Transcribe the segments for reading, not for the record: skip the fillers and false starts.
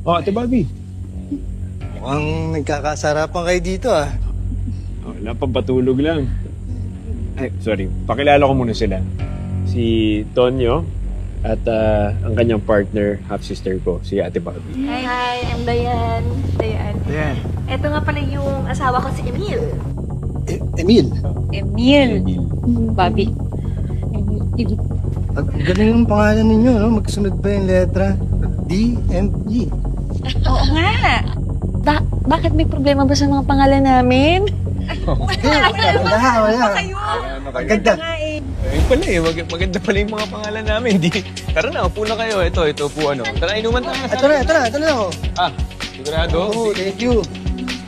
Oh, Ate Bobby. Mukhang nagkakasarapan kayo dito ah. Oh, wala pang patulog lang. Ay, sorry. Pakilala ko muna sila. Si Tonyo at ang kanyang partner, half-sister ko, si Ate Bobby. Hi, I'm Dayan. Ayan. Ito nga pala yung asawa ko si Emil. Emil? Emil. Bobby. Emil. Ang galing yung pangalan ninyo, no? Magsunod ba yung letra? D, M, E. Oo nga. Bakit may problema ba sa mga pangalan namin? Wala. Maganda. Ayun pala eh, maganda pala yung mga pangalan namin. Tara na, upo na kayo. Ito po ano. Tara, inuman tayo. Ito na ako. Sigurado? Oo, thank you.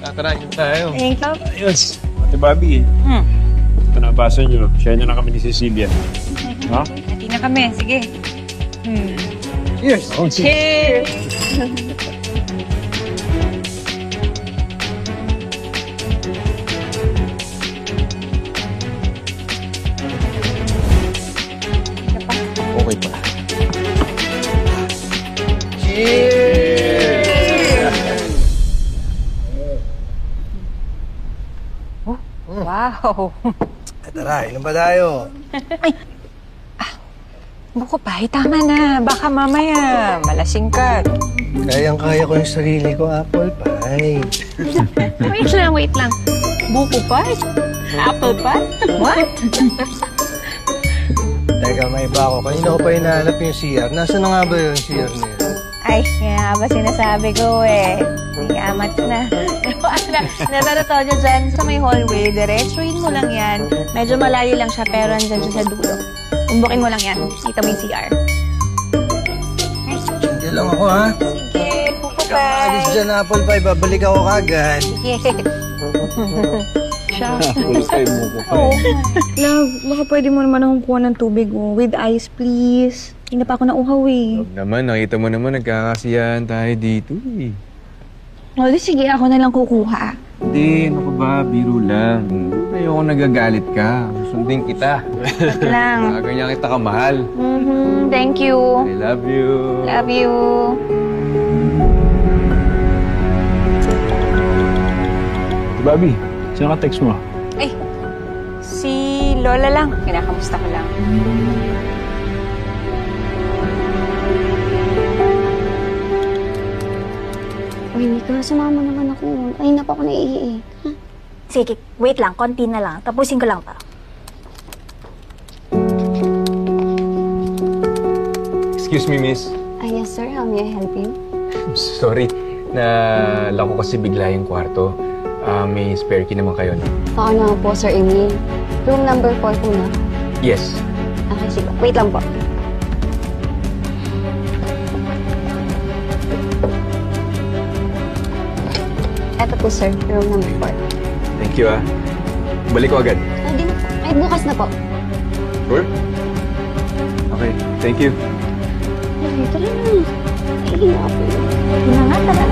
Tara, inuman tayo. Thank you. Ayos. Ate Bobby. Ito na, basa nyo. Share na kami ni Cecilia. Ha? Hati na kami. Sige. Cheers. Oh, Cheers! Okay pa. Cheers! Wow! Tara, inom ba tayo? Buko pa, tama na. Baka mamaya malasing ka. Kayang-kaya ko yung sarili ko, apple pie. Wait lang. Buko pa? Apple pie? What? Teka, may iba ako. Kanina ko pa hinahanap yung CR. Nasaan na nga ba yung CR na yun? Ay, kaya ba sinasabi ko eh. May amat na. Nararato nyo dyan sa may hallway. Diretsuin mo lang yan. Medyo malayo lang siya pero andyan siya sa dulo. Umbukin mo lang yan. Kita mo yung CR. Hindi lang ako, ha? Sige, buko pa. Alis dyan, apple pie. Babalik ako kagad. Sige. Siya. Pulkay mo ko pa. Love, baka pwede mo naman akong kuha ng tubig with ice, please. Hindi na pa ako nauhaw eh. Huwag naman, nakita mo naman, nagkakasiyahan tayo dito eh. O, di sige, ako na lang kukuha. Hindi, ano ka ba? Biro lang. Ayoko nagagalit ka. Susundin kita. Lang. Ganyan kita kamahal. Thank you. I love you. Love you. Bobby, sino ka text mo? Ay, si Lola lang. Kinakamusta ko lang. Uy, Mika, sumama naman ako. Ay, na pa ako naiihi. Sige, wait lang. Konti na lang. Tapusin ko lang to. Excuse me, miss. Yes, sir. How may I help you? Sorry, nalako kasi bigla yung kwarto. May spare key naman kayo, no? Oo na po, Sir Emil. Room number 4 po na. Yes. Okay, sige. Wait lang po. Eto po, sir. Room number 4. Thank you, ah. Balik ko agad. Ay, di na po. Ay, bukas na po. Sure? Okay, thank you. Ay, tara na. Ay, ako. Yun na nga, tara.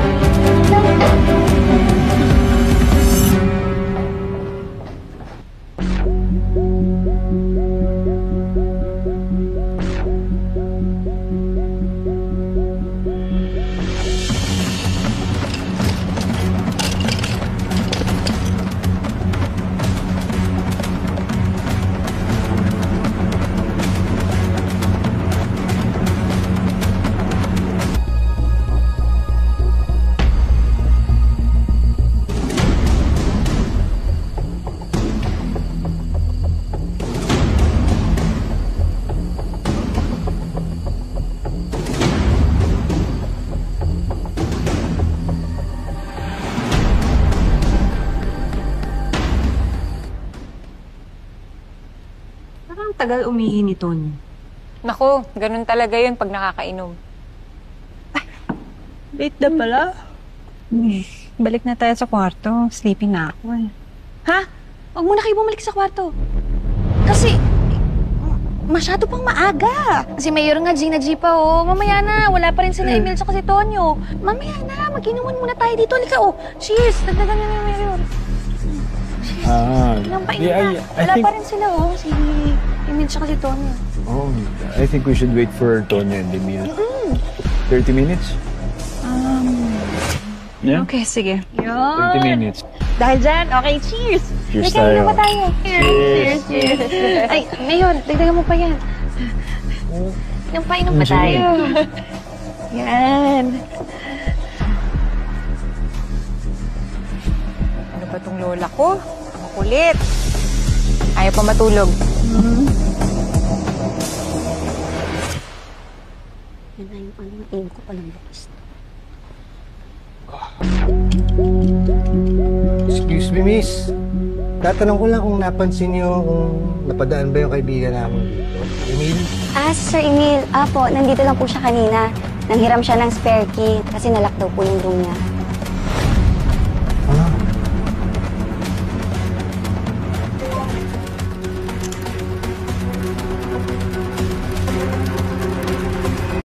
Tagal umihi ni Tonyo. Naku, ganun talaga yun pag nakakainom. Late na pala. Balik na tayo sa kwarto. Sleeping na ako eh. Ha? Huwag muna kayo bumalik sa kwarto. Kasi, masyado pang maaga. Kasi mayroon nga Gina G pa, oh. Mamaya na, wala pa rin sila Emil sa kasi Tonyo. Mamaya na, mag-inuman muna tayo dito. Halika, oh. Cheers! Dagdagan na yung mayroon. Ilang pa na. Wala pa rin sila, oh. Si Emil sa kasi Tonyo. Oh, I think we should wait for Tonyo and Emil. 30 minutes? Yeah? Okay, sige. 20 minutes. Dahil dyan, okay, cheers! Cheers Ikaw, tayo. na ba tayo? Cheers! Ay, Mayor, dagdagan mo pa yan. Inom pa tayo. Yan. Ano ba tong lola ko? Makulit. Ayaw pa matulog. Yan na yung ano, aim ko palang bukas. Excuse me, miss. Tatanong ko lang kung napansin niyo kung napadaan ba yung kaibigan namin dito. Emil? Sir Emil, po, nandito lang po siya kanina. Nanghiram siya ng spare key kasi nalock daw po yung room niya.